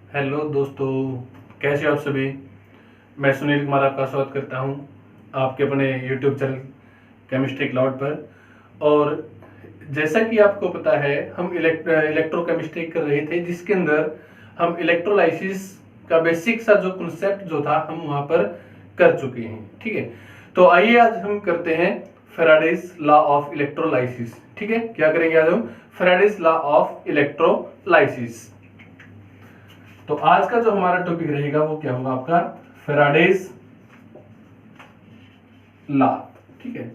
Hello दोस्तों, कैसे हो आप सभी। मैं सुनील कुमार आपका स्वागत करता हूं आपके अपने यूट्यूब चैनल केमिस्ट्री क्लाउड पर। और जैसा कि आपको पता है, हम इलेक्ट्रोकेमिस्ट्री कर रहे थे, जिसके अंदर हम इलेक्ट्रोलाइसिस का बेसिक सा जो कंसेप्ट जो था हम वहां पर कर चुके हैं। ठीक है, तो आइए आज हम करते हैं फैराडेज लॉ ऑफ इलेक्ट्रोलाइसिस। ठीक है, क्या करेंगे आज हम? Faraday's law of electrolysis. तो आज का जो हमारा टॉपिक रहेगा वो क्या होगा आपका? Faraday's law. ठीक है,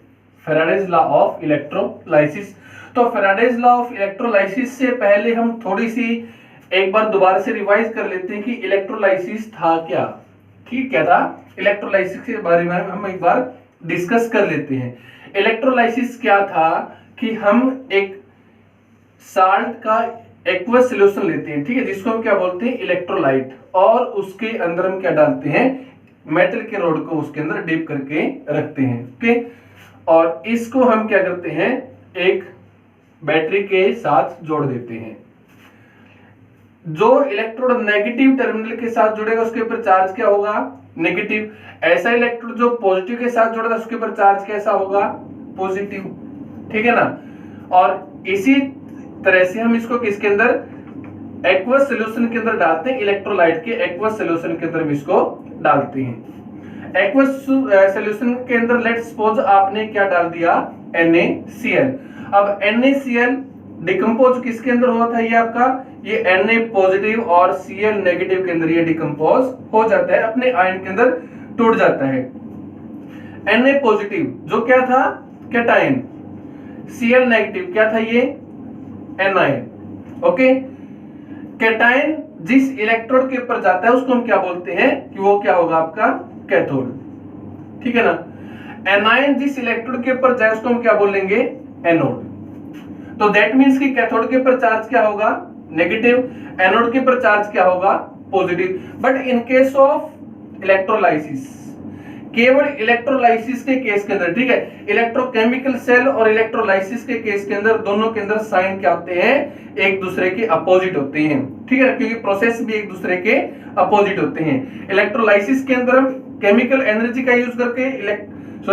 फैराडेज लॉ ऑफ इलेक्ट्रोलाइसिस। तो फैराडेज लॉ ऑफ इलेक्ट्रोलाइसिस से पहले हम थोड़ी सी एक बार दोबारा से रिवाइज कर लेते हैं कि इलेक्ट्रोलाइसिस था क्या। ठीक, क्या था? इलेक्ट्रोलाइसिस के बारे में हम एक बार डिस्कस कर लेते हैं। इलेक्ट्रोलाइसिस क्या था कि हम एक साल्ट का एक्वस सॉल्यूशन लेते हैं, ठीक है, जिसको हम क्या बोलते हैं? इलेक्ट्रोलाइट। और उसके अंदर हम क्या डालते हैं? मेटल के रोड को उसके अंदर डिप करके रखते हैं। ओके, और इसको हम क्या करते हैं? एक बैटरी के साथ जोड़ देते हैं। जो इलेक्ट्रोड नेगेटिव टर्मिनल के साथ जुड़ेगा उसके ऊपर चार्ज क्या होगा? नेगेटिव। ऐसा इलेक्ट्रोड जो पॉजिटिव के साथ जुड़ेगा उसके ऊपर चार्ज कैसा होगा? पॉजिटिव। ठीक है ना। और इसी तरह से हम इसको किसके अंदर? एक्वस सॉल्यूशन के अंदर डालते हैं। इलेक्ट्रोलाइट के एक्वस सॉल्यूशन के अंदर हम इसको डालते हैं। एक्वस सॉल्यूशन के अंदर लेट सपोज आपने क्या डाल दिया? NaCl। अब NaCl डिकम्पोज किसके अंदर हुआ था? ये आपका ये Na पॉजिटिव और Cl नेगेटिव के अंदर ये डिकम्पोज हो जाता है, अपने आयन के अंदर टूट जाता है। Na पॉजिटिव जो क्या था? कैटायन। Cl नेगेटिव क्या था? ये एनायन। ओके, कैटायन जिस इलेक्ट्रोड के ऊपर जाता है उसको हम क्या बोलते हैं? कि वो क्या होगा आपका? कैथोड। ठीक है ना। एनायन जिस इलेक्ट्रोड के ऊपर जाए उसको हम क्या बोलेंगे? एनोड। तो दैट मींस कि कैथोड के ऊपर चार्ज क्या होगा? नेगेटिव। एनोड के ऊपर चार्ज क्या होगा? Positive. But in case of electrolysis, केवल इलेक्ट्रोलाइसिस के केस के अंदर, ठीक है, इलेक्ट्रोकेमिकल सेल और इलेक्ट्रोलाइसिस के केस के अंदर दोनों के अंदर साइन क्या होते हैं? एक दूसरे के अपोजिट होते हैं। ठीक है, क्योंकि प्रोसेस भी एक दूसरे के अपोजिट होते हैं। इलेक्ट्रोलाइसिस के अंदर हम केमिकल एनर्जी का यूज करके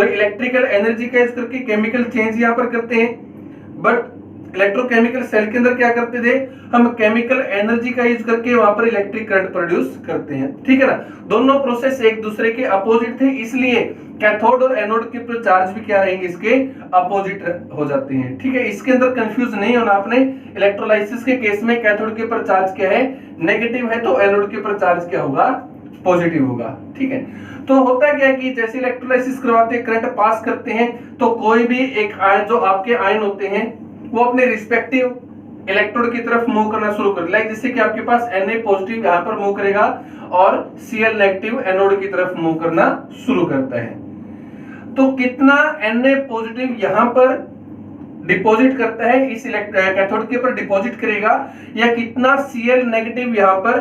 इलेक्ट्रिकल एनर्जी का यूज करके केमिकल चेंज यहां पर करते हैं। बट इलेक्ट्रोकेमिकल सेल के अंदर क्या करते थे? हम केमिकल एनर्जी का यूज करके वहां पर इलेक्ट्रिक करंट प्रोड्यूस करते हैं। ठीक है ना। दोनों प्रोसेस एक दूसरे के अपोजिट थे, इसलिए कैथोड और एनोड के ऊपर चार्ज भी क्या रहेंगे? इसके अपोजिट हो जाते हैं। ठीक है, इसके अंदर कंफ्यूज नहीं होना आपने। इलेक्ट्रोलाइसिस के केस में कैथोड के ऊपर चार्ज क्या है? नेगेटिव है, तो एनोड के ऊपर चार्ज क्या होगा? पॉजिटिव होगा। ठीक है, तो होता क्या है कि जैसे इलेक्ट्रोलाइसिस करवाते हैं, करंट पास करते हैं, तो कोई भी एक आयन, जो आपके आयन होते हैं, वो अपने रिस्पेक्टिव इलेक्ट्रोड की तरफ मूव करना शुरू कर, लाइक जैसे कि आपके पास Na पॉजिटिव यहां पर मूव करेगा और Cl नेगेटिव एनोड की तरफ मूव करना शुरू करता है। तो कितना Na पॉजिटिव यहां पर डिपॉजिट करता है, इस कैथोड के ऊपर डिपॉजिट करेगा, या कितना Cl नेगेटिव यहां पर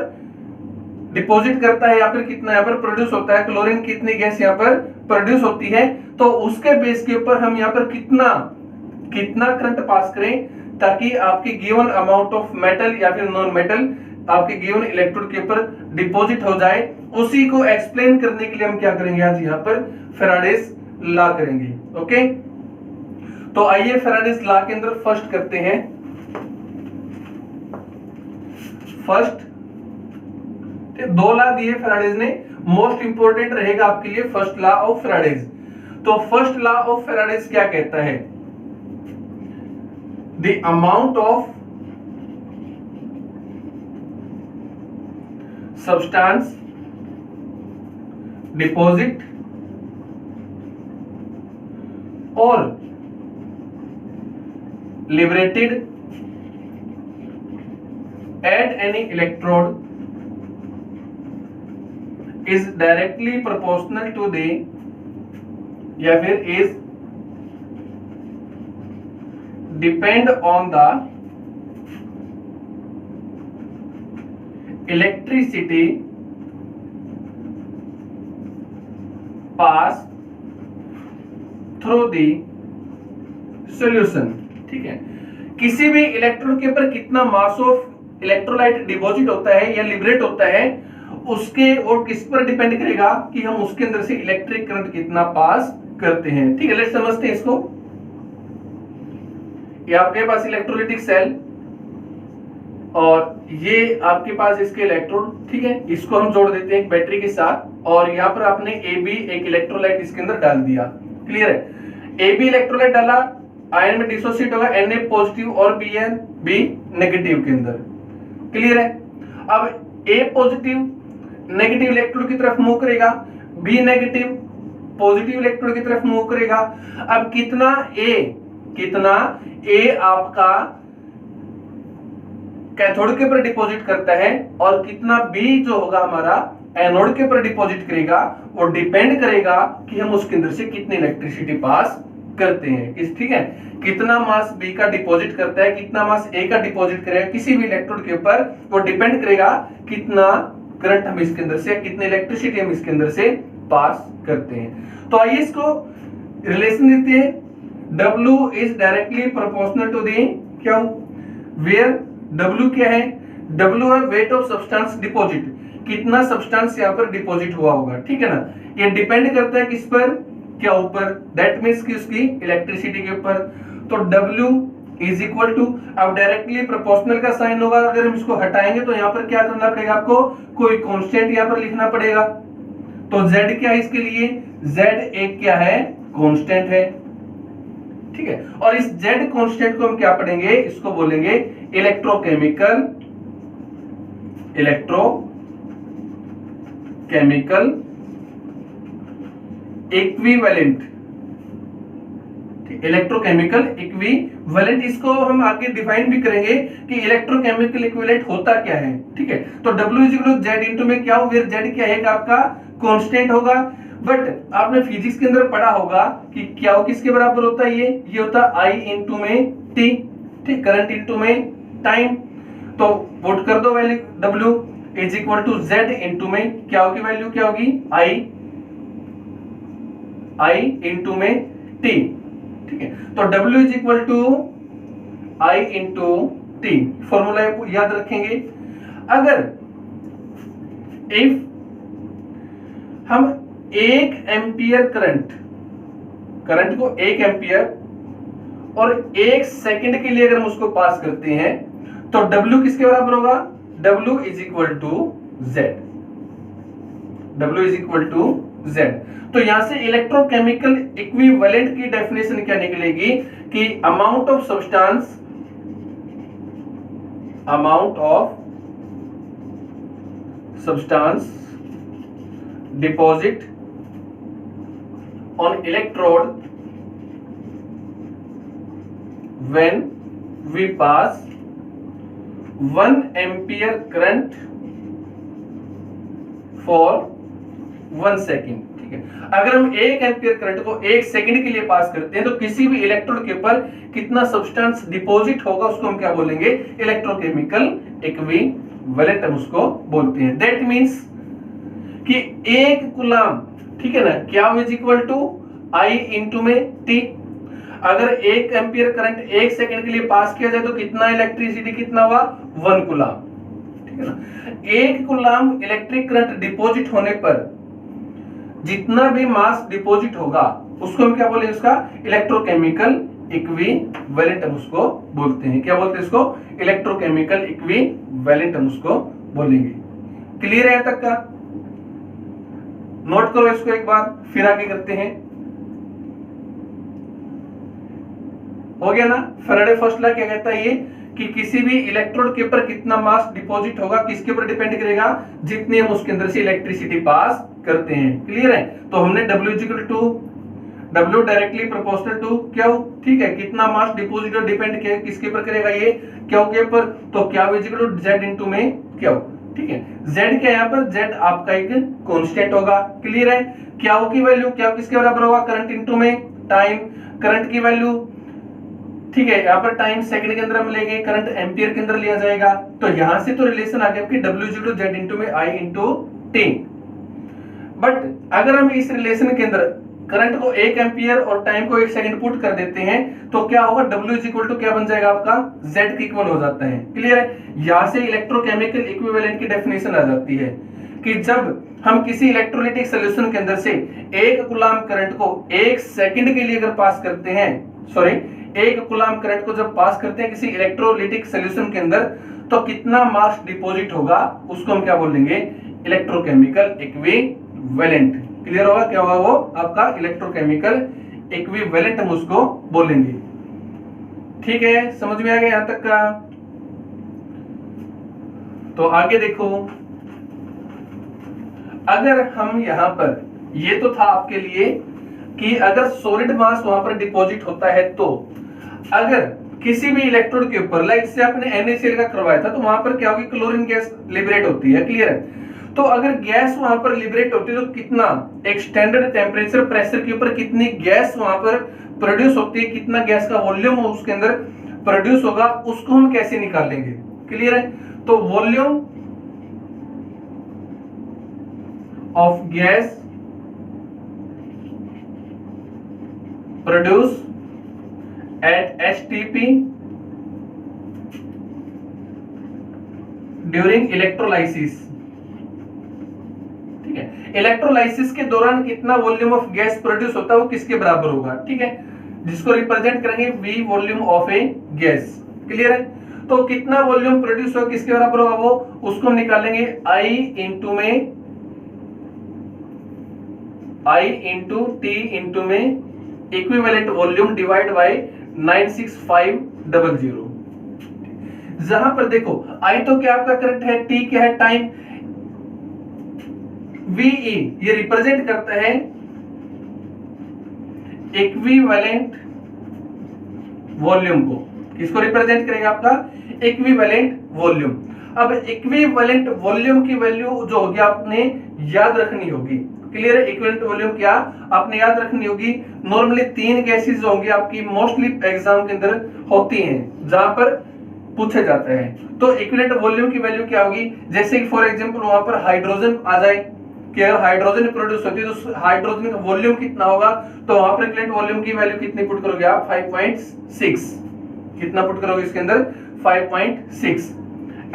डिपॉजिट करता है, या फिर कितना यहां पर प्रोड्यूस होता है, क्लोरीन कितनी गैस यहां पर प्रोड्यूस होती है, तो उसके बेस के ऊपर हम यहां पर कितना करंट पास करें, ताकि आपकी गिवन अमाउंट ऑफ मेटल या फिर नॉन मेटल आपके गिवन इलेक्ट्रोड के ऊपर डिपॉजिट हो जाए। उसी को एक्सप्लेन करने के लिए हम क्या करेंगे? आज यहां पर फैराडेज लॉ करेंगे। ओके, तो आइए फैराडेज लॉ के अंदर फर्स्ट करते हैं। फर्स्ट दो लॉ दिए फैराडेज ने, मोस्ट इंपोर्टेंट रहेगा आपके लिए फर्स्ट लॉ ऑफ फैराडेज। तो फर्स्ट लॉ ऑफ फैराडेज क्या कहता है? The amount of substance deposit or liberated at any electrode is directly proportional to the, या फिर is depend on the electricity pass through the solution। ठीक है, किसी भी इलेक्ट्रोड के ऊपर कितना मास ऑफ इलेक्ट्रोलाइट डिपॉजिट होता है या लिबरेट होता है उसके और किस पर डिपेंड करेगा कि हम उसके अंदर से इलेक्ट्रिक करंट कितना पास करते हैं। ठीक है, लेट्स समझते हैं इसको। ये आपके पास इलेक्ट्रोलाइटिक सेल और ये आपके पास इसके इलेक्ट्रोड, ठीक है, इसको हम जोड़ देते हैं एक बैटरी के साथ और यहाँ पर आपने AB एक इलेक्ट्रोलाइट इसके अंदर डाल दिया। क्लियर है, AB इलेक्ट्रोलाइट डाला, आयन में डिसोसिएट होगा Na पॉजिटिव और B नेगेटिव के अंदर। क्लियर है, अब A पॉजिटिव नेगेटिव इलेक्ट्रोड की तरफ मूव करेगा, B नेगेटिव पॉजिटिव इलेक्ट्रोड की तरफ मूव करेगा। अब कितना A आपका कैथोड के ऊपर डिपॉजिट करता है और कितना B जो होगा हमारा एनोड के ऊपर डिपॉजिट करेगा, वो डिपेंड करेगा कि हम उसके अंदर से कितनी इलेक्ट्रिसिटी पास करते हैं। ठीक है, कितना मास B का डिपॉजिट करता है, कितना मास A का डिपॉजिट करेगा किसी भी इलेक्ट्रोड के ऊपर, वो डिपेंड करेगा कितना करंट हम इसके अंदर से, कितनी इलेक्ट्रिसिटी हम इसके अंदर से पास करते हैं। तो आइए इसको रिलेशन देते हैं। W is directly proportional to the क्या, वेयर W क्या है, W है वेट ऑफ सब्सटेंस डिपॉजिट, कितना सब्सटेंस यहाँ पर डिपॉजिट हुआ होगा। ठीक है ना, ये डिपेंड करता है किस पर, क्या ऊपर, दैट मीन्स कि उसकी इलेक्ट्रिसिटी के ऊपर। तो W इज इक्वल टू, अब डायरेक्टली प्रोपोर्शनल का साइन होगा, अगर हम इसको हटाएंगे तो यहाँ पर क्या करना पड़ेगा आपको, कोई कांस्टेंट यहाँ पर लिखना पड़ेगा। तो Z क्या है इसके लिए, Z एक क्या है, कांस्टेंट है। ठीक है, और इस Z कांस्टेंट को हम क्या पढ़ेंगे, इसको बोलेंगे इलेक्ट्रोकेमिकल इक्विवेलेंट। इलेक्ट्रोकेमिकल इक्विवेलेंट, इसको हम आगे डिफाइन भी करेंगे कि इलेक्ट्रोकेमिकल इक्विवेलेंट होता क्या है। ठीक है, तो W is equal to Z into में क्या हो, वेयर Z क्या है आपका कांस्टेंट होगा। बट आपने फिजिक्स के अंदर पढ़ा होगा कि क्या हो किसके बराबर होता है, ये होता है I इनटू में T, ठीक, करंट इनटू में टाइम। तो पुट कर दो value, W is equal to Z into में क्या होगी, वैल्यू क्या होगी, I इनटू में T। ठीक है, तो W is equal to I into T, formula याद रखेंगे। अगर इफ हम 1 एम्पियर करंट को 1 एम्पियर और 1 सेकंड के लिए अगर हम उसको पास करते हैं तो W किसके बराबर होगा, W is equal to Z, W is equal to Z। तो यहां से इलेक्ट्रोकेमिकल इक्विवेलेंट की डेफिनेशन क्या निकलेगी कि amount of substance deposit on electrode when we pass 1 ampere current for 1 second। ठीक है, अगर हम 1 एम्पियर करंट को 1 सेकंड के लिए पास करते हैं तो किसी भी इलेक्ट्रोड के ऊपर कितना सब्सटेंस डिपॉजिट होगा उसको हम क्या बोलेंगे, इलेक्ट्रोकेमिकल इक्विवेलेंट हम उसको बोलते हैं। दैट मींस कि 1 कूलम, ठीक है ना, क्या is equal to I into में T। अगर 1 एम्पियर करंट 1 सेकंड के लिए पास किया जाए तो कितना इलेक्ट्रिसिटी, कितना हुआ, 1 कूलम। ठीक है ना, 1 कूलम इलेक्ट्रिक करंट डिपॉजिट होने पर जितना भी मास डिपॉजिट होगा उसको हम क्या बोलेंगे, उसका इलेक्ट्रोकेमिकल इक्विवेलेंट हम उसको बोलते हैं। क्या बोलते हैं इसको, इलेक्ट्रोकेमिकल इक्विवेलेंट हम उसको बोलेंगे। क्लियर है यहां तक का, नोट करो इसको एक बार, फिर आगे करते हैं। हो गया ना, फैराडे फर्स्ट लॉ क्या कहता है, ये कि किसी भी इलेक्ट्रोड के ऊपर कितना मास डिपॉजिट होगा किसके ऊपर डिपेंड करेगा, जितने हम उसके अंदर से इलेक्ट्रिसिटी पास करते हैं। क्लियर है, तो हमने W equal to, W directly proportional to क्या हो, ठीक है, कितना मास डिपॉजिट और डिपेंड किसके ऊपर करेगा, ये क्या के ऊपर, तो क्या इक्वल टू Z इनटू में क्या हो। ठीक है, Z क्या, यहाँ पर Z आपका एक कांस्टेंट होगा। क्लियर है, क्या की वैल्यू क्या किसके बराबर होगा, करंट इनटू में टाइम, करंट की वैल्यू, ठीक है, यहाँ पर टाइम सेकंड के अंदर हम लेंगे, करंट एम्पियर के अंदर लिया जाएगा। तो यहां से तो रिलेशन आ गया आपकी W equal to Z into में I इनटू T। बट अगर हम इस रिलेशन के अंदर करंट को 1 एम्पियर और टाइम को 1 सेकंड पुट कर देते हैं तो क्या होगा, W इज इक्वल टू क्या बन जाएगा आपका, Z के इक्वल हो जाता है। क्लियर है? यहां से इलेक्ट्रोकेमिकल इक्विवेलेंट की डेफिनेशन आ जाती है कि जब हम किसी इलेक्ट्रोलाइटिक सॉल्यूशन के अंदर से 1 कूलम करंट को 1 सेकंड के लिए अगर पास करते हैं, 1 कूलम करंट को जब पास करते हैं किसी इलेक्ट्रोलाइटिक सॉल्यूशन के अंदर, तो कितना मास डिपॉजिट होगा उसको हम क्या बोलेंगे, इलेक्ट्रोकेमिकल इक्विवेलेंट। क्लियर होगा? क्या होगा वो आपका इलेक्ट्रोकेमिकल इक्विवेलेंट, हम उसको बोलेंगे। ठीक है, समझ में आ गया यहां तक का? तो आगे देखो, अगर हम यहां पर, ये तो था आपके लिए कि अगर सॉलिड मास वहां पर डिपॉजिट होता है, तो अगर किसी भी इलेक्ट्रोड के ऊपर, लाइक से आपने NaCl का करवाया था, तो वहां पर क्या होगी, क्लोरीन गैस लिबरेट होती है। क्लियर है? तो अगर गैस वहां पर लिबरेट होती है तो कितना, एक स्टैंडर्ड टेम्परेचर प्रेशर के ऊपर कितनी गैस वहां पर प्रोड्यूस होती है, कितना गैस का वॉल्यूम उसके अंदर प्रोड्यूस होगा, उसको हम कैसे निकालेंगे। क्लियर है? तो volume of gas produce at STP during electrolysis. ठीक है, इलेक्ट्रोलाइसिस के दौरान कितना वॉल्यूम ऑफ गैस प्रोड्यूस होता है वो किसके बराबर होगा। ठीक है, जिसको रिप्रेजेंट करेंगे V volume of A gas. Clear है? तो कितना वॉल्यूम प्रोड्यूस होगा किसके बराबर होगा वो, उसको हम निकालेंगे I इंटू T इंटू में इक्विवेलेंट वॉल्यूम डिवाइड बाय 96500। जहां पर देखो I तो क्या आपका करंट है, T क्या है टाइम, VE ये रिप्रेजेंट करता है इक्विवेलेंट वॉल्यूम को। किसको रिप्रेजेंट करेगा, आपका इक्विवेलेंट वॉल्यूम। अब इक्विवेलेंट वॉल्यूम की वैल्यू जो होगी आपने याद रखनी होगी। क्लियर है? इक्विवेलेंट वॉल्यूम क्या आपने याद रखनी होगी। नॉर्मली 3 गैसेस होंगी आपकी, मोस्टली एग्जाम के अंदर होती हैं जहां पर पूछा जाता है। तो इक्विवेलेंट वॉल्यूम की वैल्यू क्या होगी, जैसे कि फॉर एग्जांपल वहां पर हाइड्रोजन आ जाए कि अगर हाइड्रोजन प्रोड्यूस होती है तो हाइड्रोजन का वॉल्यूम कितना होगा, तो वहां पर इक्विवेलेंट वॉल्यूम की वैल्यू कितनी पुट करोगे आप, 5.6। कितना पुट करोगे इसके अंदर, 5.6।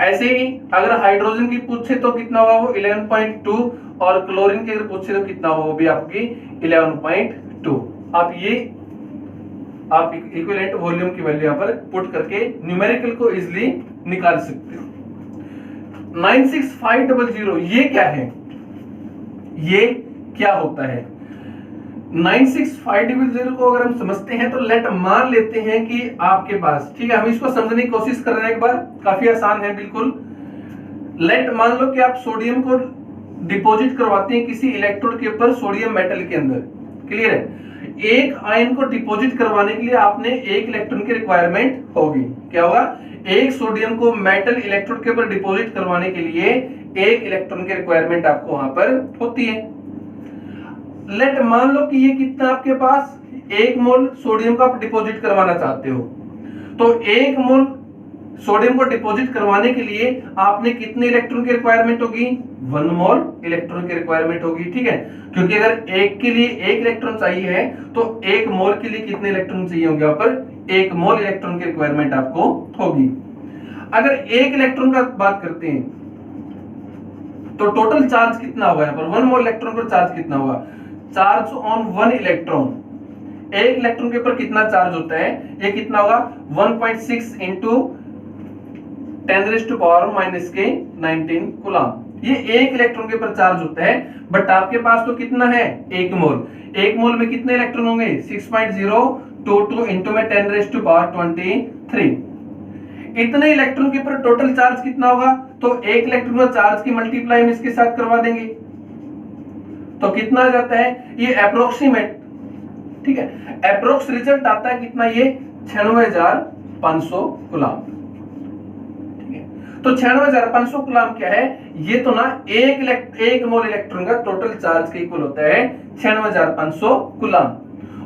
ऐसे ही अगर हाइड्रोजन की पूछे तो कितना होगा वो 11.2, और क्लोरीन की अगर पूछे तो कितना होगा वो भी आपकी 11.2। आप इक्विवेलेंट वॉल्यूम की वैल्यू यहां पर पुट करके न्यूमेरिकल को इजीली निकाल सकते हो। 96500 ये क्या है, ये क्या होता है। 96500 को अगर हम समझते हैं तो लेट मान लेते हैं कि आपके पास, ठीक है, हम इसको समझने की कोशिश कर रहे हैं एक बार, काफी आसान है बिल्कुल। लेट मान लो कि आप सोडियम को डिपॉजिट करवाते हैं किसी इलेक्ट्रोड के ऊपर सोडियम मेटल के अंदर। क्लियर है? एक आयन को डिपॉजिट करवाने के लिए आपने 1 इलेक्ट्रॉन की रिक्वायरमेंट होगी। क्या होगा, एक सोडियम को मेटल इलेक्ट्रोड के ऊपर डिपॉजिट करवाने के लिए 1 इलेक्ट्रॉन की रिक्वायरमेंट आपको वहां पर होती है। लेट मान लो कि ये कितना आपके पास 1 मोल सोडियम का आप डिपॉजिट करवाना चाहते हो, तो 1 मोल सोडियम को डिपॉजिट करवाने के लिए आपने कितने इलेक्ट्रॉन की रिक्वायरमेंट होगी, 1 मोल इलेक्ट्रॉन की रिक्वायरमेंट होगी। ठीक है, क्योंकि अगर एक के लिए 1 इलेक्ट्रॉन चाहिए है तो 1 मोल के लिए कितने इलेक्ट्रॉन चाहिए होंगे, यहाँ पर 1 मोल इलेक्ट्रॉन की रिक्वायरमेंट आपको होगी। अगर 1 इलेक्ट्रॉन का बात करते हैं तो टोटल चार्ज कितना होगा, यहाँ पर 1 मोल इलेक्ट्रॉन पर चार्ज कितना होगा, चार्ज ऑन 1 इलेक्ट्रॉन, 1 इलेक्ट्रॉन के ऊपर कितना चार्ज होता है, ये कितना होगा 1.6 इंटू 10⁻⁻⁻19 कूलम। ये 1 इलेक्ट्रॉन के ऊपर चार्ज होता है, बट आपके पास तो कितना है 1 मोल। 1 मोल में कितने इलेक्ट्रॉन होंगे, 6.022 इंटू में 10⁻23। इतने इलेक्ट्रॉन के ऊपर टोटल चार्ज कितना होगा, तो 1 इलेक्ट्रॉन का चार्ज की मल्टीप्लाई हम इसके साथ करवा देंगे तो कितना आ जाता है, ये अप्रोक्सीमेट, ठीक है, अप्रोक्स रिजल्ट आता है कितना, ये 96,500 कूलम। तो 96,500 कूलम क्या है, ये तो ना 1 मोल इलेक्ट्रॉन का टोटल चार्ज के इक्वल होता है 96,500 कूलम।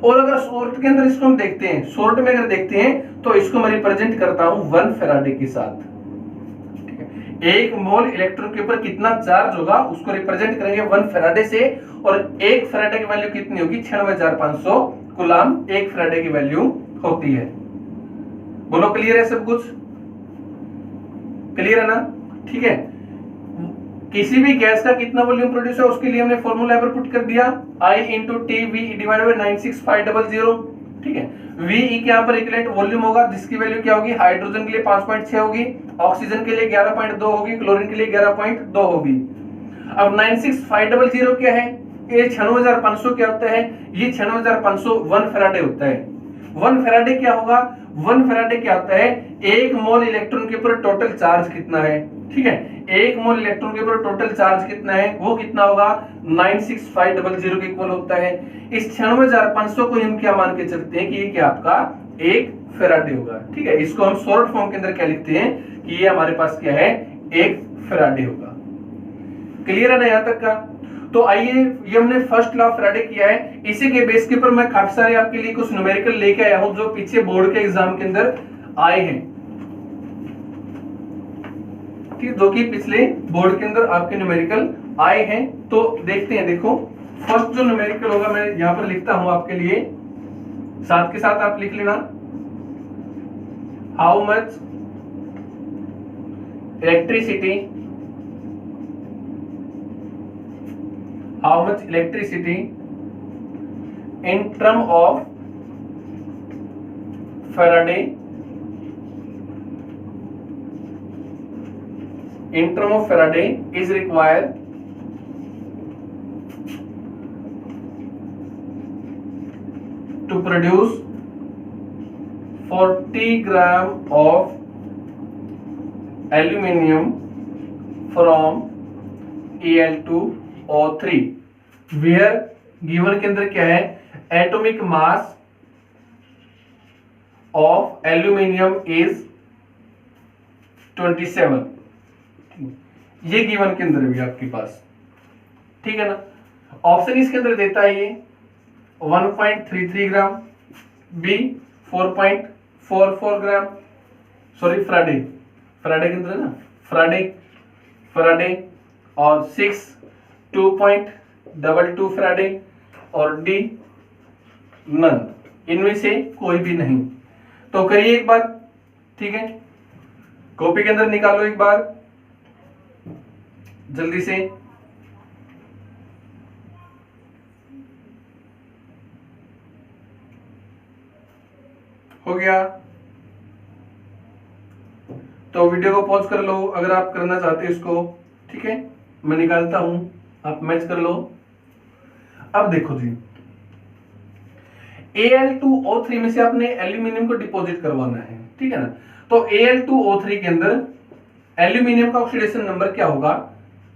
और अगर शॉर्ट के अंदर इसको हम देखते हैं, शॉर्ट में अगर देखते हैं तो इसको मैं रिप्रेजेंट करता हूं 1 फैराडे के साथ। ठीक है, एक मोल इलेक्ट्रॉन के ऊपर कितना चार्ज होगा उसको रिप्रेजेंट करेंगे 1 फैराडे से, और 1 फैराडे की वैल्यू कितनी होगी 96,500 कूलाम 1 फैराडे की वैल्यू होती है। बोलो क्लियर है सब कुछ? क्लियर है ना? ठीक है। किसी भी गैस का कितना वॉल्यूम प्रोड्यूस है उसके लिए हमने फॉर्मूला पर पुट कर दिया, I × TV डिवाइडेड बाय 96500। ठीक है। V के यहाँ पर इक्विवेलेंट वॉल्यूम होगा जिसकी वैल्यू क्या होगी, हाइड्रोजन के लिए 5.6 होगी, ऑक्सीजन के लिए 11.2 होगी, क्लोरीन के लिए 11.2 होगी। अब 96500 क्या है, ये 96,500 क्या होता है, ये 96,500 1 फैराडे होता है। 1 फैराडे क्या होगा, 1 फैराडे क्या होता है, एक मोल इलेक्ट्रॉन के ऊपर टोटल चार्ज कितना है। ठीक है, एक मोल इलेक्ट्रॉन के ऊपर टोटल चार्ज कितना है, वो कितना होगा 96500 के इक्वल होता है। इस 96,500 को हम क्या मान के चलते हैं कि ये क्या आपका 1 फैराडे होगा। ठीक है, इसको हम शॉर्ट फॉर्म के अंदर क्या लिखते हैं कि ये हमारे पास क्या है 1 फैराडे होगा। क्लियर है ना यहां तक का? तो आइए, ये हमने फर्स्ट लॉ ऑफ फैराडे किया है। इसी के बेस के ऊपर मैं काफी सारे आपके लिए कुछ न्यूमेरिकल लेके आया हूं जो पीछे बोर्ड के एग्जाम के अंदर आए हैं, ठीक, जो कि पिछले बोर्ड के अंदर आपके न्यूमेरिकल आए हैं। तो देखते हैं, देखो फर्स्ट जो न्यूमेरिकल होगा मैं यहां पर लिखता हूं आपके लिए, साथ के साथ आप लिख लेना, how much electricity in term of Faraday is required to produce 40 gram of aluminium from Al2O3 where given के अंदर क्या है, atomic mass of aluminium is 27। ये गिवन के अंदर भी आपके पास, ठीक है ना। ऑप्शन इसके अंदर देता है ये 1.33 ग्राम, बी 4.44 ग्राम, सॉरी फैराडे के अंदर है ना, फैराडे और 6 2.22 फैराडे और डी नन, इनमें से कोई भी नहीं। तो करिए एक बार, ठीक है, कॉपी के अंदर निकालो एक बार जल्दी से। हो गया तो वीडियो को पॉज कर लो अगर आप करना चाहते हो इसको, ठीक है, मैं निकालता हूं, आप मैच कर लो। अब देखो जी, Al2O3 में से आपने एल्यूमिनियम को डिपॉजिट करवाना है, ठीक है ना। तो Al2O3 के अंदर एल्यूमिनियम का ऑक्सीडेशन नंबर क्या होगा,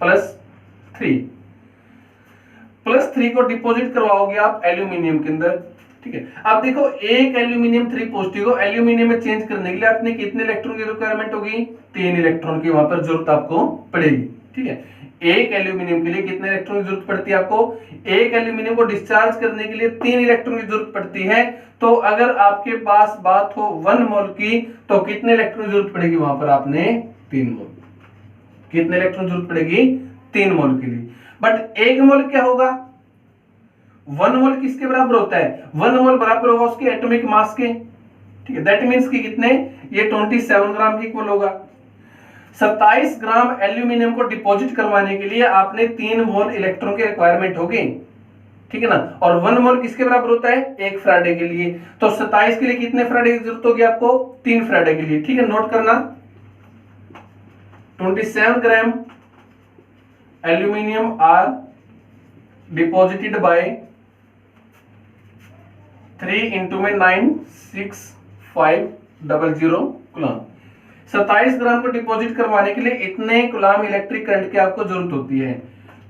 +3 को डिपॉजिट करवाओगे आप एल्यूमिनियम के अंदर, ठीक है। अब देखो, एक एल्यूमिनियम 3 पॉजिटिव को एल्यूमिनियम में चेंज करने के लिए आपने कितने इलेक्ट्रॉन की रिक्वायरमेंट होगी, 3 इलेक्ट्रॉन की वहां पर जरूरत आपको पड़ेगी, ठीक है। एक एल्यूमिनियम के लिए कितने इलेक्ट्रॉन की जरूरत पड़ती है आपको, एक एल्यूमिनियम को डिस्चार्ज करने के लिए 3 इलेक्ट्रॉन की जरूरत पड़ती है। तो अगर आपके पास बात हो 1 मोल की, तो कितने इलेक्ट्रॉन की जरूरत पड़ेगी वहां पर आपने 3 मोल। कितने इलेक्ट्रॉन जरूरत पड़ेगी 3 मोल के लिए। बट 1 मोल क्या होगा, 1 मोल किसके बराबर होता है, 1 मोल बराबर होगा उसके एटॉमिक मास के, ठीक है। दैट मींस कि कितने, ये 27 ग्राम के इक्वल होगा। 27 ग्राम एल्यूमिनियम को डिपॉजिट करवाने के लिए आपने 3 मोल इलेक्ट्रॉन की रिक्वायरमेंट होगी, ठीक है ना। और 1 मोल किसके बराबर होता है, 1 फैराडे के लिए। तो 27 के लिए कितने फैराडे की जरूरत होगी आपको, 3 फैराडे के लिए, ठीक है। नोट करना, 27 gram aluminium are deposited by 3 × 96500 coulomb. 27 gram को डिपॉजिट करवाने के लिए इतने कूलम इलेक्ट्रिक करंट की आपको जरूरत होती है।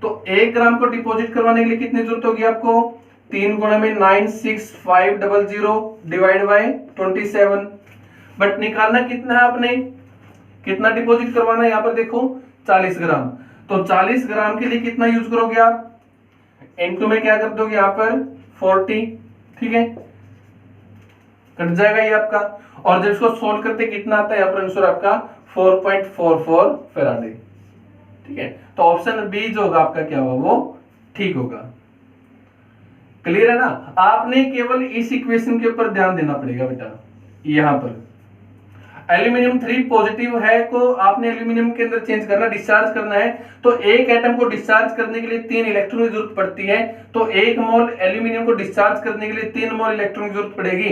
तो 1 ग्राम को डिपॉजिट करवाने के लिए कितनी जरूरत होगी आपको, 3 × 96500 डिवाइड बाय 27। बट निकालना कितना है आपने, कितना डिपॉजिट करवाना है, यहां पर देखो 40 ग्राम। तो 40 ग्राम के लिए कितना यूज करोगे आप, इनटू में क्या कर दोगे यहां पर 40, ठीक है, कट जाएगा ये आपका। और जब इसको सोल्व करते कितना आता है, यहाँ पर आंसर आपका 4.44 फैराडे। ठीक है, तो ऑप्शन बी जो होगा आपका क्या होगा, वो ठीक होगा। क्लियर है ना। आपने केवल इस इक्वेशन के ऊपर ध्यान देना पड़ेगा बेटा। यहां पर एल्यूमिनियम 3 पॉजिटिव है को आपने एल्यूमिनियम के अंदर चेंज करना, डिस्चार्ज करना है, तो एक एटम को डिस्चार्ज करने के लिए 3 इलेक्ट्रॉन की जरूरत पड़ती है। तो 1 मोल एल्यूमिनियम को डिस्चार्ज करने के लिए 3 मोल इलेक्ट्रॉन की जरूरत पड़ेगी।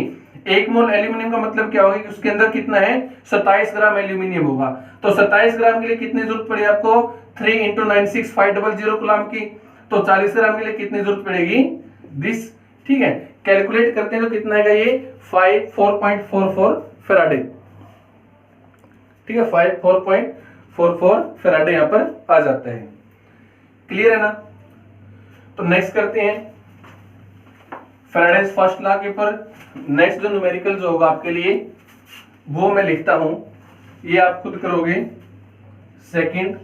1 मोल एल्यूमिनियम का मतलब क्या होगा कि उसके अंदर कितना है, 27 ग्राम एल्यूमिनियम होगा। तो 27 ग्राम के लिए कितनी जरूरत पड़ेगी आपको, 3 × 96500 कूलम की। तो 40 ग्राम के लिए कितनी जरूरत पड़ेगी, 20। ठीक है, कैलकुलेट करते हैं तो कितना है ये 4.44 फैराडे। ठीक है, 4.44 फैराडे यहां पर आ जाता है। क्लियर है ना। तो नेक्स्ट करते हैं फैराडेज फर्स्ट लॉ के ऊपर। नेक्स्ट जो न्यूमेरिकल जो होगा आपके लिए वो मैं लिखता हूं, ये आप खुद करोगे। Second,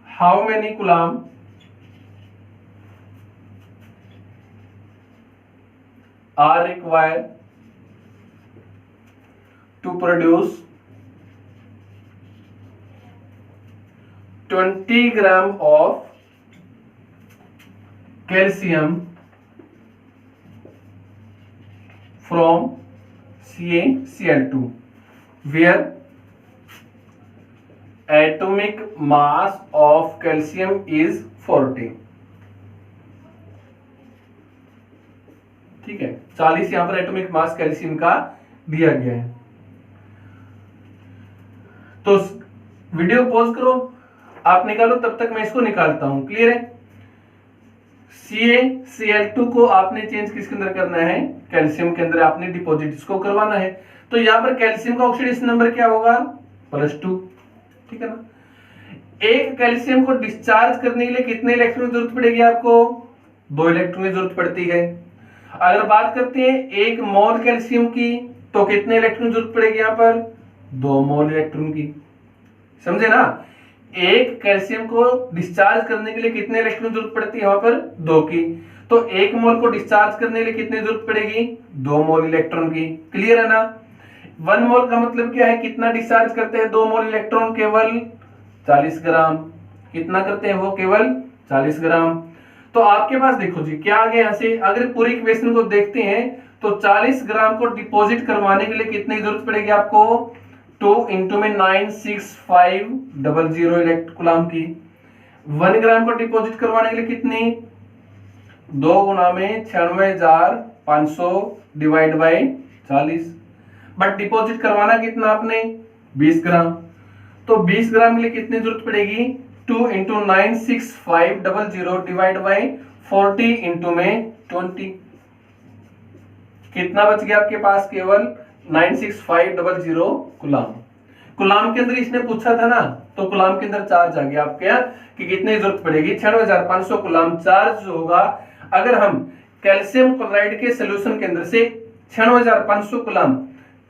how many coulomb are required to produce 20 gram of calcium from CaCl2 where atomic mass of calcium is 40। ठीक है, 40 यहां पर एटॉमिक मास कैल्शियम का दिया गया है। तो वीडियो पॉज करो, आप निकालो, तब तक मैं इसको निकालता हूं। क्लियर है। CaCl2 को आपने चेंज किसके अंदर करना है, कैल्शियम के अंदर आपने डिपॉजिट इसको करवाना है। तो यहां पर कैल्शियम का ऑक्सीडेशन नंबर क्या होगा, +2। ठीक है ना। एक कैल्शियम को डिस्चार्ज करने के लिए कितने इलेक्ट्रॉन की जरूरत पड़ेगी आपको, 2 इलेक्ट्रॉन की जरूरत पड़ती है। अगर बात करते हैं 1 मोल कैल्शियम की, तो कितने इलेक्ट्रॉन की जरूरत पड़ेगी यहां पर, 2 मोल इलेक्ट्रॉन की। समझे ना। एक कैल्शियम को डिस्चार्ज करने के लिए कितने इलेक्ट्रॉन जरूरत पड़ती है, यहां पर 2 की। तो 1 मोल को डिस्चार्ज करने के लिए कितनी जरूरत पड़ेगी, 2 मोल इलेक्ट्रॉन की। क्लियर है ना। 1 मोल का मतलब क्या है, कितना डिस्चार्ज करते हैं 2 मोल इलेक्ट्रॉन, केवल 40 ग्राम। कितना करते हैं वो, केवल 40 ग्राम। तो आपके पास देखो जी क्या आ गया यहां से, अगर पूरी इक्वेशन को देखते हैं तो 40 ग्राम को डिपॉजिट करवाने के लिए कितनी जरूरत पड़ेगी आपको, 2 × में 96500 इलेक्ट्रॉन कूलम की। 1 ग्राम को डिपॉजिट करवाने के लिए कितनी, 2 × में 96500 डिवाइड बाय 40। बट डिपॉजिट करवाना कितना आपने, 20 ग्राम। तो 20 ग्राम के लिए कितनी जरूरत पड़ेगी, 2 × 96500 डिवाइड बाय 40 × में 20। कितना बच गया आपके पास, केवल 96500 कूलम। कूलम के अंदर इसने पूछा था ना, तो कूलम के अंदर चार्ज आ गया आपके यहाँ कि कितनी जरूरत पड़ेगी, 96500 कूलम चार्ज होगा। अगर हम कैल्शियम क्लोराइड के सॉल्यूशन के अंदर से 96500 कूलम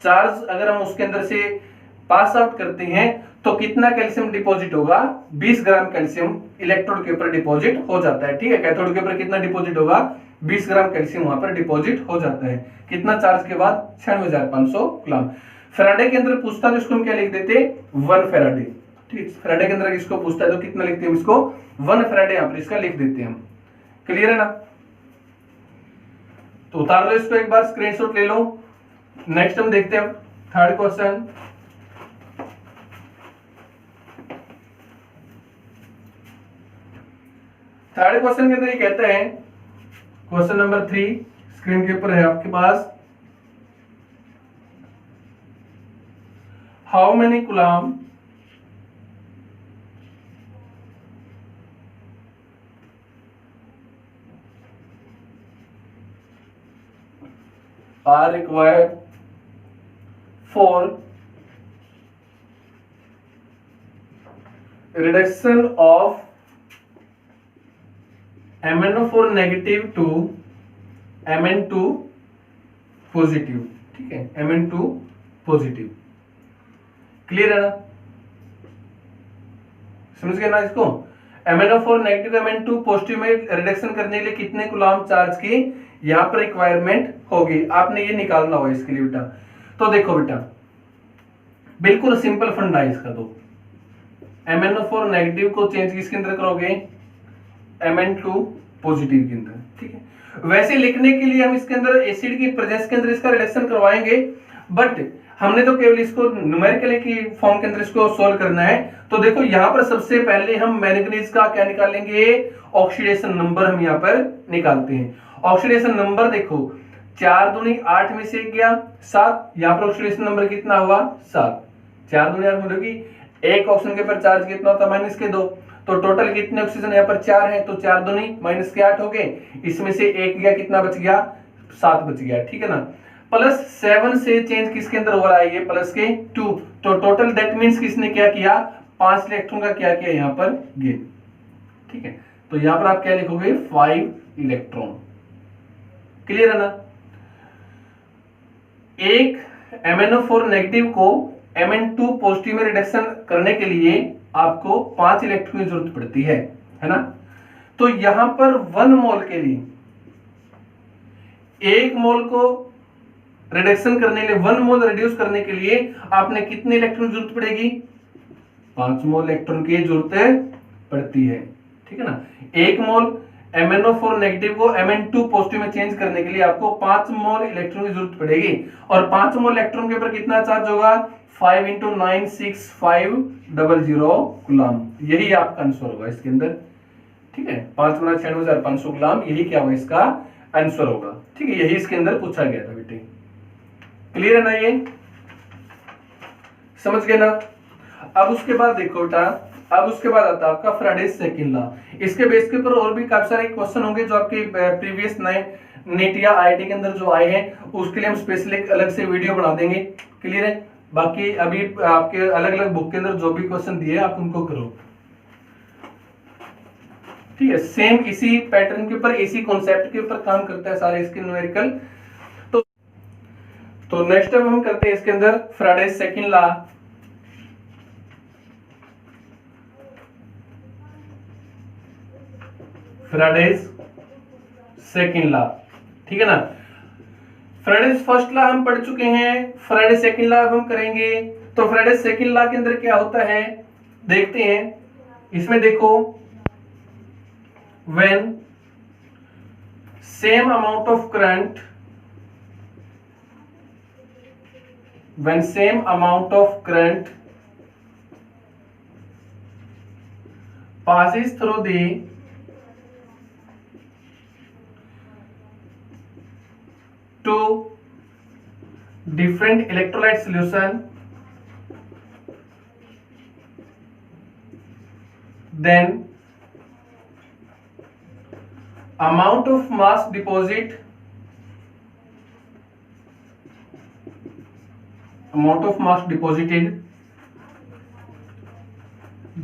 चार्ज अगर हम उसके अंदर से पास आउट करते हैं तो कितना कैल्शियम डिपॉजिट होगा, 20 ग्राम कैल्शियम इलेक्ट्रोड के ऊपर डिपॉजिट हो जाता है। ठीक है, कैथोड के ऊपर कितना डिपॉजिट होगा, 20 ग्राम कैल्शियम वहां पर डिपॉजिट हो जाता है। कितना चार्ज के बाद, 96500 कूलम। फैराडे के अंदर पूछता है तो इसको हम क्या लिख देते, 1 फैराडे। ठीक, फैराडे के अंदर इसको पूछता है तो कितना लिखते हैं इसको, 1 फैराडे यहां पर इसका लिख देते हैं हम। क्लियर है ना। तो उतार लो इसको, एक बार स्क्रीनशॉट ले लो। नेक्स्ट हम देखते हैं थर्ड क्वेश्चन। थर्ड क्वेश्चन के अंदर ये कहता है, क्वेश्चन नंबर 3 स्क्रीन के ऊपर है आपके पास, how many coulomb are required for reduction of MnO4 negative to Mn2 positive. ठीक है, Mn2 पॉजिटिव। क्लियर है ना, समझ गए ना इसको। MnO4 नेगेटिव Mn2 पॉजिटिव में रिडक्शन करने के लिए कितने कूलम चार्ज की यहां पर रिक्वायरमेंट होगी, आपने ये निकालना होगा इसके लिए बेटा। तो देखो बेटा, बिल्कुल सिंपल फंडा है इसका। तो MnO4 नेगेटिव को चेंज किसके अंदर करोगे, Mn2 पॉजिटिव के अंदर, ठीक है। वैसे लिखने के लिए हम इसके अंदर एसिड की प्रेजेंस के अंदर इसका रिडक्शन करवाएंगे, बट हमने तो केवल इसको न्यूमेरिकल की फॉर्म के अंदर इसको सोल्व करना है। तो देखो यहाँ पर सबसे पहले हम मैंगनीज का क्या निकालेंगे, ऑक्सीडेशन नंबर हम यहाँ पर निकालते हैं। ऑक्सीडेशन नंबर देखो 4 दूनी 8 में से गया 7, यहाँ पर ऑक्सीडेशन नंबर कितना हुआ 7, 4 दूनी 8 मतलब कि एक ऑक्सीजन के पर चार्ज कितना होता है -2, तो टोटल कितने ऑक्सीजन यहाँ पर 4 है, तो 4 दूनी -8 हो गए, इसमें से एक गया, कितना बच गया 7 बच गया, ठीक है ना। +7 से चेंज किसके अंदर हो रहा है, ये प्लस के 2, तो टोटल दैट मींस किसने क्या किया 5 इलेक्ट्रॉन का क्या किया यहाँ पर गेन, ठीक है। तो यहाँ पर आप क्या लिखोगे 5 इलेक्ट्रॉन, क्लियर है ना। एक MnO4 नेगेटिव को Mn2 पॉजिटिव में रिडक्शन करने के लिए आपको 5 इलेक्ट्रॉन की जरूरत पड़ती है ना। तो यहां पर 1 मोल के लिए, 1 मोल को रिडक्शन करने के लिए, 1 मोल रिड्यूस करने के लिए आपने कितने इलेक्ट्रॉन की जरूरत पड़ेगी, 5 मोल इलेक्ट्रॉन की जरूरत पड़ती है, ठीक है ना। 1 मोल MnO4 नेगेटिव को Mn2 पॉजिटिव में चेंज करने के लिए आपको 5 मोल इलेक्ट्रॉन की जरूरत पड़ेगी, और 5 मोल इलेक्ट्रॉन के ऊपर कितना चार्ज होगा 5 × 96500 कूलम, यही आपका आंसर होगा इसके अंदर, ठीक है। 5 × 96,500 कूलम, यही क्या होगा इसका आंसर होगा, ठीक है। यही इसके अंदर पूछा गया था बेटे, क्लियर है ना, ये समझ गए ना। अब उसके बाद देखो बेटा, अब उसके बाद आता है आपका फैराडेज सेकंड लॉ। इसके बेस के ऊपर और भी काफी सारे क्वेश्चन होंगे जो आपके प्रीवियस नए नीट या आईआईटी के अंदर जो आए हैं, उसके लिए हम स्पेशली एक अलग से वीडियो बना देंगे, क्लियर है। बाकी अभी आपके अलग अलग बुक के अंदर जो भी क्वेश्चन दिए आप उनको करो, ठीक है। सेम इसी पैटर्न के ऊपर, इसी कॉन्सेप्ट के ऊपर काम करता है सारे इसके न्यूमेरिकल। तो नेक्स्ट टाइम हम करते हैं इसके अंदर Faraday's second law. Faraday's second law, ठीक है ना। फैराडेज फर्स्ट लॉ हम पढ़ चुके हैं, फैराडेज सेकंड लॉ हम करेंगे। तो फैराडेज सेकंड लॉ के अंदर क्या होता है देखते हैं। इसमें देखो, when same amount of current, when same amount of current passes through the two different electrolyte solution, then amount of mass deposited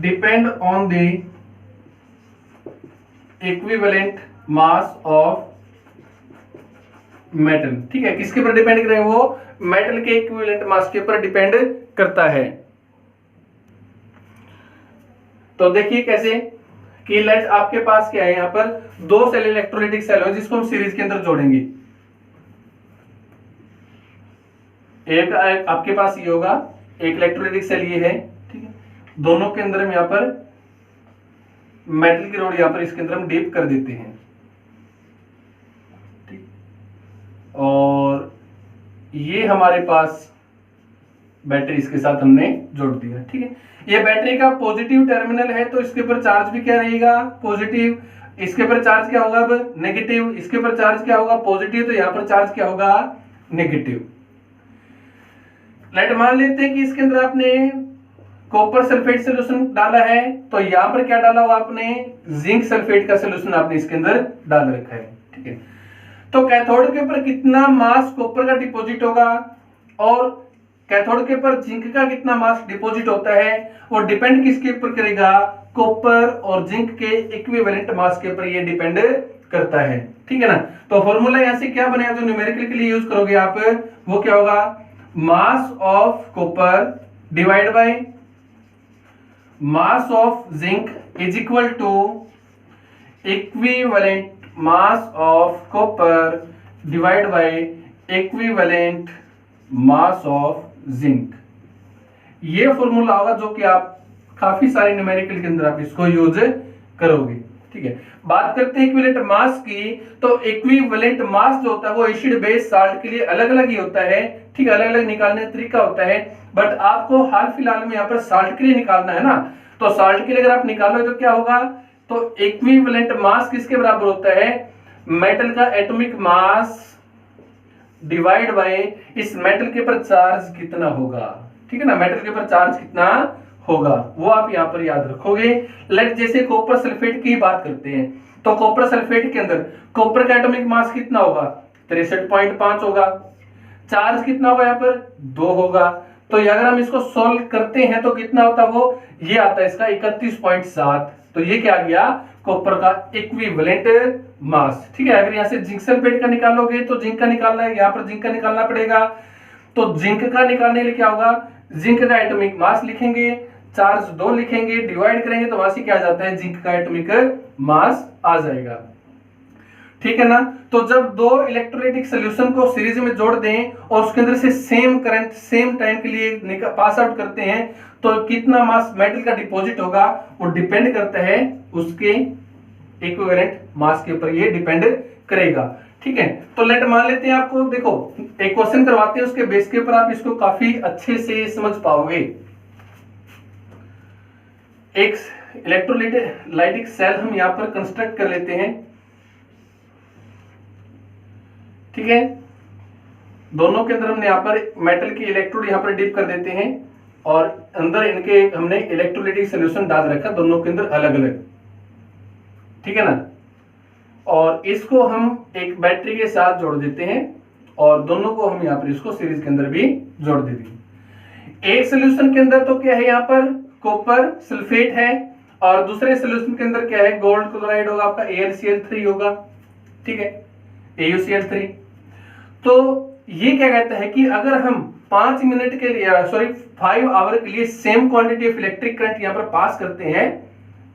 depend on the equivalent mass of metal, ठीक है। किसके ऊपर डिपेंड कर रहे हैं, वो मेटल के equivalent mass के ऊपर डिपेंड करता है। तो देखिए कैसे कि लेट आपके पास क्या है, यहाँ पर 2 सेल इलेक्ट्रोलाइटिक सेल है जिसको हम सीरीज के अंदर जोड़ेंगे। एक आपके पास ये होगा, एक इलेक्ट्रोलाइटिक सेल ये है, ठीक है। दोनों के अंदर हम यहाँ पर मेटल की रोड यहाँ पर इसके अंदर हम डीप कर देते हैं, ठीक। और ये हमारे पास बैटरी इसके साथ हमने जोड़ दिया, ठीक है। ये बैटरी का पॉजिटिव टर्मिनल है, तो इसके ऊपर चार्ज भी क्या रहेगा पॉजिटिव, इसके ऊपर चार्ज क्या होगा अब नेगेटिव, इसके ऊपर चार्ज क्या होगा पॉजिटिव, तो यहाँ पर चार्ज क्या होगा नेगेटिव। लेट मान लेते हैं कि इसके अंदर आपने कॉपर सल्फेट सोल्यूशन डाला है, तो यहाँ पर क्या डाला हुआ आपने जिंक सल्फेट का सोल्यूशन आपने इसके अंदर डाल रखा है, ठीक है। तो कैथोड के ऊपर कितना मास कॉपर का डिपॉजिट होगा और कैथोड के ऊपर जिंक का कितना मास डिपॉजिट होता है, वो डिपेंड किसके ऊपर करेगा, कॉपर और जिंक के इक्विवेलेंट मास के ऊपर ये डिपेंड करता है, ठीक है ना। तो फॉर्मूला यहां से क्या बनेगा, जो न्यूमेरिकल के लिए यूज करोगे आप, वो क्या होगा, mass of copper divide by mass of zinc is equal to equivalent mass of copper divide by equivalent mass of zinc. ये फॉर्मूला होगा जो कि आप काफी सारे न्यूमेरिकल के अंदर आप इसको यूज करोगे। ठीक है, बात करते हैं इक्विवेलेंट मास की, तो इक्विवेलेंट मास जो होता है वो एसिड बेस साल्ट के लिए अलग अलग ही होता है। ठीक है, अलग अलग निकालने का तरीका होता है, बट आपको हाल फिलहाल में यहाँ पर साल्ट के लिए निकालना है ना, तो साल्ट के लिए अगर आप निकालोगे तो क्या होगा, तो इक्विवेलेंट मास किसके बराबर होता है, मेटल का एटॉमिक मास डिवाइड बाय इस मेटल के ऊपर चार्ज कितना होगा। ठीक है ना, मेटल के ऊपर चार्ज कितना होगा वो आप यहाँ पर याद रखोगे। लेट जैसे कॉपर सल्फेट की बात करते हैं, तो कॉपर सल्फेट के अंदर कॉपर का एटॉमिक मास कितना होगा, 63.5 होगा। चार्ज कितना होगा यहाँ पर 2 होगा। तो अगर हम इसको सॉल्व करते हैं तो कितना होता है वो, ये आता है इसका 31.7। तो ये क्या आ गया, कॉपर का इक्विवेलेंट मास। ठीक है, अगर यहाँ से जिंक सल्फेट का निकालोगे तो जिंक का निकालना है, यहाँ पर जिंक का निकालना पड़ेगा। तो जिंक का निकालने के लिए क्या होगा, जिंक का एटॉमिक मास लिखेंगे, चार्ज 2 लिखेंगे, डिवाइड करेंगे तो वहां से क्या आ जाता है, जिंक का एटॉमिक मास आ जाएगा। ठीक है ना, तो जब दो इलेक्ट्रोलाइटिक सॉल्यूशन को सीरीज में जोड़ दें और उसके अंदर से सेम करंट सेम टाइम के लिए पास आउट करते हैं तो कितना मास मेटल का डिपॉजिट होगा वो डिपेंड करता है उसके इक्विवेलेंट मास के ऊपर, ये डिपेंड करेगा। ठीक है, तो लेट मान लेते हैं आपको, देखो एक क्वेश्चन करवाते हैं, उसके बेस के ऊपर आप इसको काफी अच्छे से समझ पाओगे। एक इलेक्ट्रोलाइटिक सेल हम यहां पर कंस्ट्रक्ट कर लेते हैं। ठीक है, दोनों के अंदर हमने यहाँ पर मेटल की इलेक्ट्रोड यहाँ पर डिप कर देते हैं और अंदर इनके हमने इलेक्ट्रोलाइटिक सॉल्यूशन डाल रखा दोनों के अंदर अलग अलग। ठीक है ना, और इसको हम एक बैटरी के साथ जोड़ देते हैं और दोनों को हम यहाँ पर इसको सीरीज के अंदर भी जोड़ देते हैं। एक सोल्यूशन के अंदर तो क्या है, यहाँ पर कॉपर सल्फेट है और दूसरे सोल्यूशन के अंदर क्या है, गोल्ड क्लोराइड होगा, आपका AlCl3 होगा। ठीक है, AuCl3। तो ये क्या कहता है कि अगर हम 5 मिनट के लिए 5 आवर के लिए same quantity of electric current यहाँ पर पास करते हैं,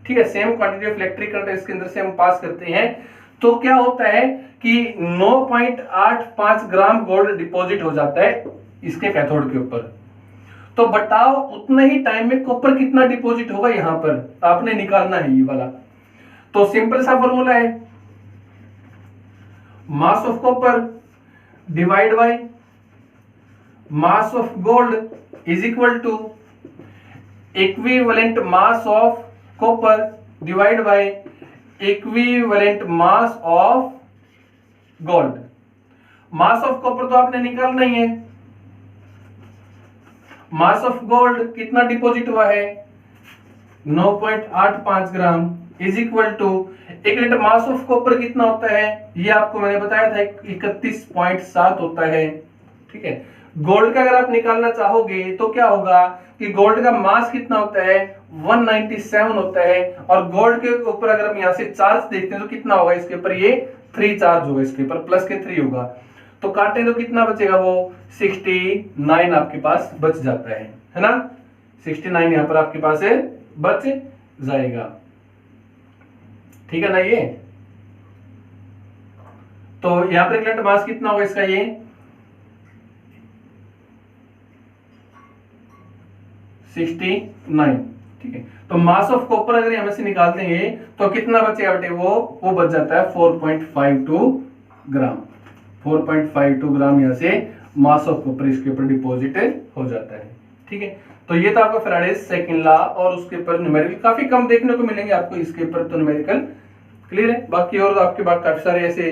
ठीक है, same quantity of electric current इसके अंदर से हम पास करते हैं, तो क्या होता है कि 9.85 ग्राम गोल्ड डिपॉजिट हो जाता है इसके कैथोड के ऊपर। तो बताओ उतने ही टाइम में कॉपर कितना डिपॉजिट होगा, यहां पर आपने निकालना है ये वाला। तो सिंपल सा फॉर्मूला है, mass of copper divide by mass of gold is equal to equivalent mass of copper divide by equivalent mass of gold. Mass of copper तो आपने निकालना ही है, मास ऑफ गोल्ड कितना डिपॉजिट हुआ है 9.85 gram is equal to equivalent mass of copper कितना होता है, ये आपको मैंने बताया था 31.7 होता है। ठीक है, गोल्ड का अगर आप निकालना चाहोगे तो क्या होगा कि गोल्ड का मास कितना होता है 197 होता है और गोल्ड के ऊपर अगर हम यहाँ से चार्ज देखते हैं तो कितना होगा, इसके ऊपर ये 3 चार्ज होगा, इसके ऊपर प्लस के 3 होगा, तो काटे तो कितना बचेगा वो 69 आपके पास बच जाता है ना, 69 यहाँ पर आपके पास है बच जाएगा। ठीक है ना, ये तो यहाँ पर इक्विवेलेंट मास कितना होगा इसका, ये 69। ठीक है, तो मास ऑफ कॉपर अगर यहां से निकाल देंगे तो कितना बचेगा बेटे, वो बच जाता है 4.52 ग्राम। 4.52 ग्राम यहां से मास ऑफ कॉपर इसके ऊपर डिपॉजिट हो जाता है। ठीक है, तो ये था आपका फैराडेज सेकंड लॉ और उसके ऊपर न्यूमेरिकल काफी कम देखने को मिलेंगे आपको इसके ऊपर, तो न्यूमेरिकल क्लियर है। बाकी और आपके पास काफी सारे ऐसे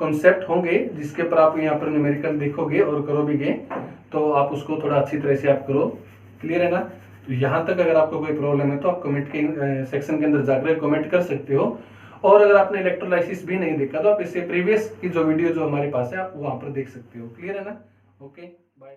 कॉन्सेप्ट होंगे जिसके ऊपर आप यहाँ पर न्यूमेरिकल देखोगे और करोगे तो आप उसको थोड़ा अच्छी तरह से आप करो, क्लियर है ना। तो यहाँ तक अगर आपको कोई प्रॉब्लम है तो आप कमेंट के सेक्शन के अंदर जाकर कमेंट कर सकते हो, और अगर आपने इलेक्ट्रोलाइसिस भी नहीं देखा तो आप इससे प्रीवियस की जो वीडियो जो हमारे पास है आप वहां पर देख सकते हो, क्लियर है ना। Okay, bye.